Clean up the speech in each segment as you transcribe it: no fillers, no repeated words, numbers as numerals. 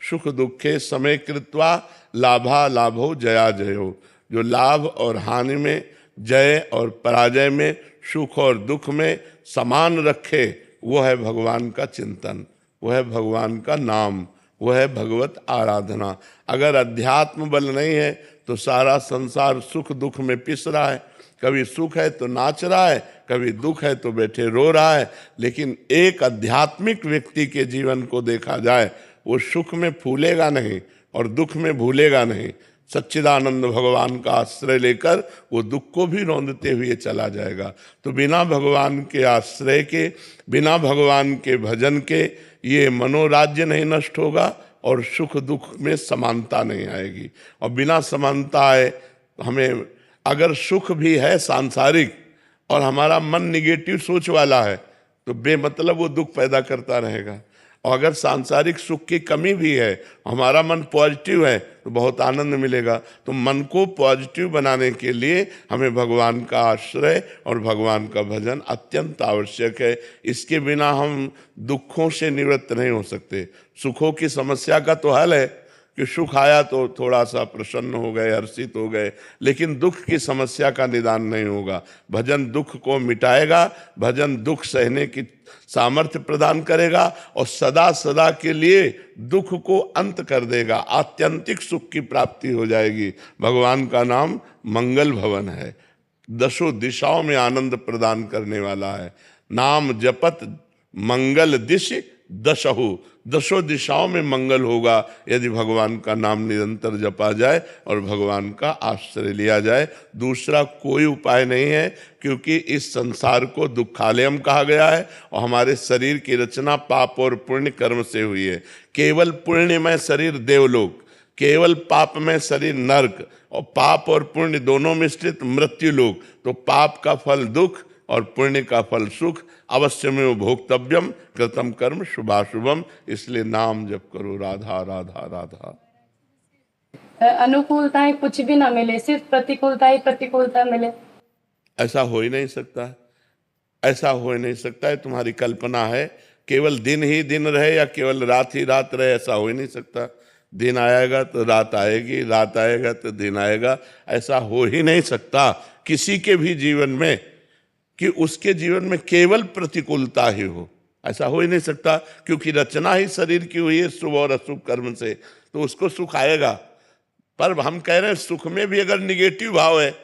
सुख दुखे समय कृत्वा लाभा लाभो जया जयो। जो लाभ और हानि में, जय और पराजय में, सुख और दुख में समान रखे, वो है भगवान का चिंतन, वो है भगवान का नाम, वो है भगवत आराधना। अगर अध्यात्म बल नहीं है तो सारा संसार सुख दुख में पिस रहा है। कभी सुख है तो नाच रहा है, कभी दुख है तो बैठे रो रहा है। लेकिन एक आध्यात्मिक व्यक्ति के जीवन को देखा जाए, वो सुख में फूलेगा नहीं और दुख में भूलेगा नहीं। सच्चिदानंद भगवान का आश्रय लेकर वो दुख को भी रौंदते हुए चला जाएगा। तो बिना भगवान के आश्रय के, बिना भगवान के भजन के ये मनोराज्य नहीं नष्ट होगा और सुख दुख में समानता नहीं आएगी। और बिना समानता आए, हमें अगर सुख भी है सांसारिक और हमारा मन निगेटिव सोच वाला है तो बेमतलब वो दुख पैदा करता रहेगा। और अगर सांसारिक सुख की कमी भी है, हमारा मन पॉजिटिव है, तो बहुत आनंद मिलेगा। तो मन को पॉजिटिव बनाने के लिए हमें भगवान का आश्रय और भगवान का भजन अत्यंत आवश्यक है। इसके बिना हम दुखों से निवृत्त नहीं हो सकते। सुखों की समस्या का तो हल है कि सुख आया तो थोड़ा सा प्रसन्न हो गए, हर्षित हो गए, लेकिन दुख की समस्या का निदान नहीं होगा। भजन दुख को मिटाएगा, भजन दुख सहने की सामर्थ्य प्रदान करेगा और सदा सदा के लिए दुख को अंत कर देगा। आत्यंतिक सुख की प्राप्ति हो जाएगी। भगवान का नाम मंगल भवन है, दसों दिशाओं में आनंद प्रदान करने वाला है। नाम जपत मंगल दिश दशहु, दसों दिशाओं में मंगल होगा यदि भगवान का नाम निरंतर जपा जाए और भगवान का आश्रय लिया जाए। दूसरा कोई उपाय नहीं है, क्योंकि इस संसार को दुखालयम कहा गया है और हमारे शरीर की रचना पाप और पुण्य कर्म से हुई है। केवल पुण्यमय शरीर देवलोक, केवल पापमय शरीर नरक, और पाप और पुण्य दोनों मिश्रित मृत्यु लोक। तो पाप का फल दुख और पुण्य का फल सुख। अवश्यमेव भोक्तव्यम कृतम कर्म शुभाशुभम। इसलिए नाम जप करो राधा राधा राधा। अनुकूलताएं कुछ भी ना मिले, सिर्फ प्रतिकूलता ही प्रतिकूलता मिले, ऐसा हो ही नहीं सकता, ऐसा हो ही नहीं सकता है। तुम्हारी कल्पना है केवल दिन ही दिन रहे या केवल रात ही रात रहे, ऐसा हो ही नहीं सकता। दिन आएगा तो रात आएगी, रात आएगा तो दिन आएगा, ऐसा हो ही नहीं सकता किसी के भी जीवन में कि उसके जीवन में केवल प्रतिकूलता ही हो। ऐसा हो ही नहीं सकता, क्योंकि रचना ही शरीर की हुई है शुभ और अशुभ कर्म से, तो उसको सुख आएगा। पर हम कह रहे हैं सुख में भी अगर निगेटिव भाव है,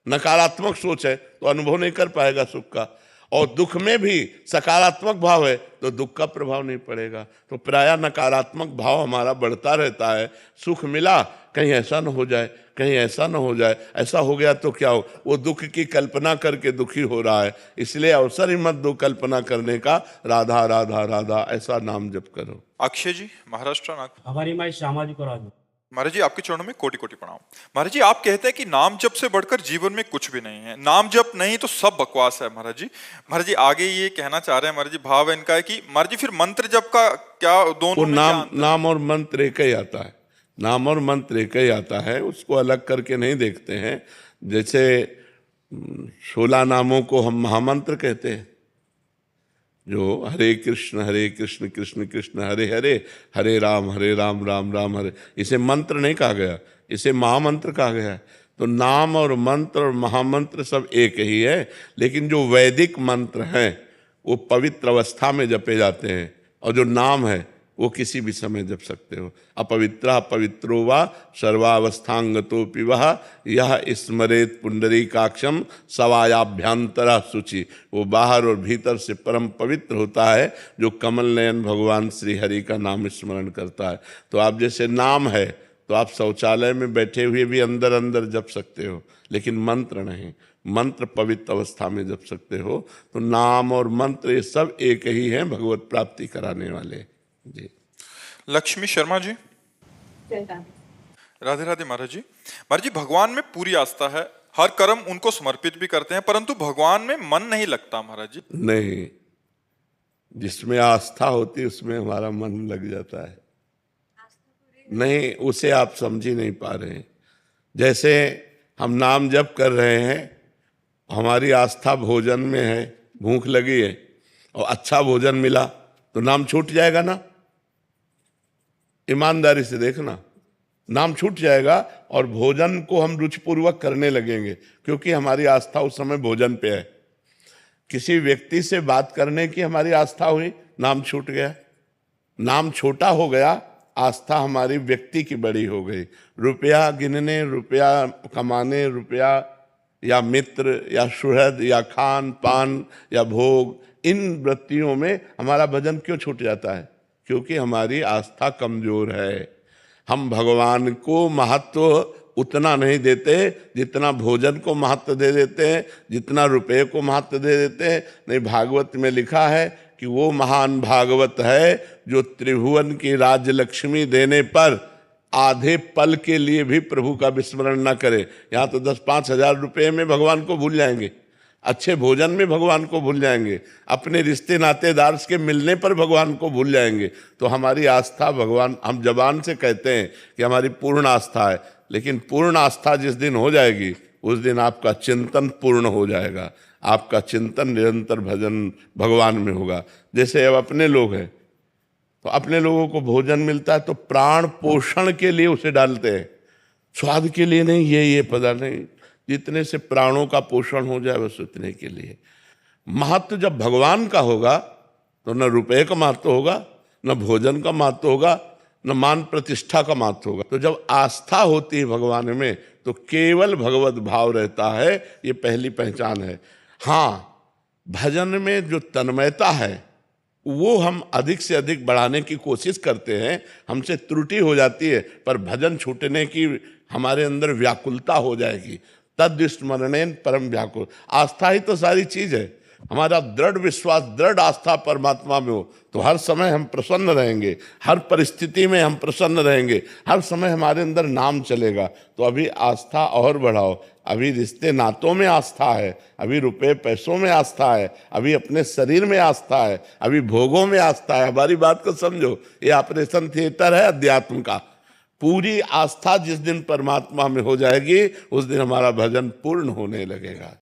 नकारात्मक सोच है, तो अनुभव नहीं कर पाएगा सुख का। और दुख में भी सकारात्मक भाव है तो दुख का प्रभाव नहीं पड़ेगा। तो प्रायः नकारात्मक भाव हमारा बढ़ता रहता है। सुख मिला, कहीं ऐसा न हो जाए, कहीं ऐसा न हो जाए, ऐसा हो गया तो क्या हो, वो दुख की कल्पना करके दुखी हो रहा है। इसलिए अवसर ही मत दो कल्पना करने का। राधा राधा राधा ऐसा नाम जप करो। अक्षय जी, महाराष्ट्र नागपुर। हमारी माई श्यामा जी को राजू। महाराज जी, आपके चरणों में कोटि कोटि प्रणाम। महाराज जी, आप कहते हैं कि नाम जप से बढ़कर जीवन में कुछ भी नहीं है, नाम जप नहीं तो सब बकवास है। महाराज जी आगे ये कहना चाह रहे हैं, महाराज जी भाव इनका है कि महाराज जी फिर मंत्र जप का क्या, दोनों में नाम और मंत्र एक ही आता है। नाम और मंत्र एक ही आता है, उसको अलग करके नहीं देखते हैं। जैसे 16 नामों को हम महामंत्र कहते हैं, जो हरे कृष्ण कृष्ण कृष्ण हरे हरे, हरे राम राम राम हरे, इसे मंत्र नहीं कहा गया, इसे महामंत्र कहा गया है। तो नाम और मंत्र और महामंत्र सब एक ही है। लेकिन जो वैदिक मंत्र हैं वो पवित्र अवस्था में जपे जाते हैं, और जो नाम है वो किसी भी समय जप सकते हो। अपवित्र पवित्रो वा सर्वावस्थांगतोपि वह यह स्मरेत पुंडरीकाक्षम सवायाभ्यंतरा शुचि। वो बाहर और भीतर से परम पवित्र होता है जो कमल नयन भगवान श्री हरि का नाम स्मरण करता है। तो आप जैसे नाम है तो आप शौचालय में बैठे हुए भी अंदर अंदर जप सकते हो, लेकिन मंत्र नहीं। मंत्र पवित्र अवस्था में जप सकते हो। तो नाम और मंत्र ये सब एक ही हैं, भगवत प्राप्ति कराने वाले जी। लक्ष्मी शर्मा जी, राधे राधे। महाराज जी भगवान में पूरी आस्था है, हर कर्म उनको समर्पित भी करते हैं, परंतु भगवान में मन नहीं लगता। महाराज जी नहीं, जिसमें आस्था होती है उसमें हमारा मन लग जाता है। नहीं, उसे आप समझ ही नहीं पा रहे हैं। जैसे हम नाम जप कर रहे हैं, हमारी आस्था भोजन में है, भूख लगी है और अच्छा भोजन मिला तो नाम छूट जाएगा ना। ईमानदारी से देखना, नाम छूट जाएगा और भोजन को हम रुचिपूर्वक करने लगेंगे, क्योंकि हमारी आस्था उस समय भोजन पे है। किसी व्यक्ति से बात करने की हमारी आस्था हुई, नाम छूट गया, नाम छोटा हो गया, आस्था हमारी व्यक्ति की बड़ी हो गई। रुपया गिनने, रुपया कमाने, रुपया या मित्र या सुहृद या खान पान या भोग, इन वृत्तियों में हमारा भजन क्यों छूट जाता है? क्योंकि हमारी आस्था कमजोर है। हम भगवान को महत्व उतना नहीं देते जितना भोजन को महत्व दे देते हैं, जितना रुपये को महत्व दे देते हैं। नहीं, भागवत में लिखा है कि वो महान भागवत है जो त्रिभुवन की राज्य लक्ष्मी देने पर आधे पल के लिए भी प्रभु का विस्मरण न करे। यहाँ तो 10-5 हजार रुपये में भगवान को भूल जाएंगे, अच्छे भोजन में भगवान को भूल जाएंगे, अपने रिश्ते नातेदार के मिलने पर भगवान को भूल जाएंगे। तो हमारी आस्था भगवान, हम जबान से कहते हैं कि हमारी पूर्ण आस्था है, लेकिन पूर्ण आस्था जिस दिन हो जाएगी उस दिन आपका चिंतन पूर्ण हो जाएगा, आपका चिंतन निरंतर भजन भगवान में होगा। जैसे अब अपने लोग हैं तो अपने लोगों को भोजन मिलता है तो प्राण पोषण के लिए उसे डालते हैं, स्वाद के लिए नहीं, ये पदार्थ नहीं, जितने से प्राणों का पोषण हो जाए बस उतने के लिए। महत्व जब भगवान का होगा तो न रुपए का महत्व होगा, न भोजन का महत्व होगा, न मान प्रतिष्ठा का महत्व होगा। तो जब आस्था होती है भगवान में तो केवल भगवत भाव रहता है, ये पहली पहचान है। हाँ, भजन में जो तन्मयता है वो हम अधिक से अधिक बढ़ाने की कोशिश करते हैं, हमसे त्रुटि हो जाती है, पर भजन छूटने की हमारे अंदर व्याकुलता हो जाएगी। तद स्मरणेन परम व्याकुल। आस्था ही तो सारी चीज है। हमारा दृढ़ विश्वास, दृढ़ आस्था परमात्मा में हो तो हर समय हम प्रसन्न रहेंगे, हर परिस्थिति में हम प्रसन्न रहेंगे, हर समय हमारे अंदर नाम चलेगा। तो अभी आस्था और बढ़ाओ, अभी रिश्ते नातों में आस्था है, अभी रुपए पैसों में आस्था है, अभी अपने शरीर में आस्था है, अभी भोगों में आस्था है। हमारी बात को समझो, ये ऑपरेशन थिएटर है अध्यात्म का। पूरी आस्था जिस दिन परमात्मा में हो जाएगी उस दिन हमारा भजन पूर्ण होने लगेगा।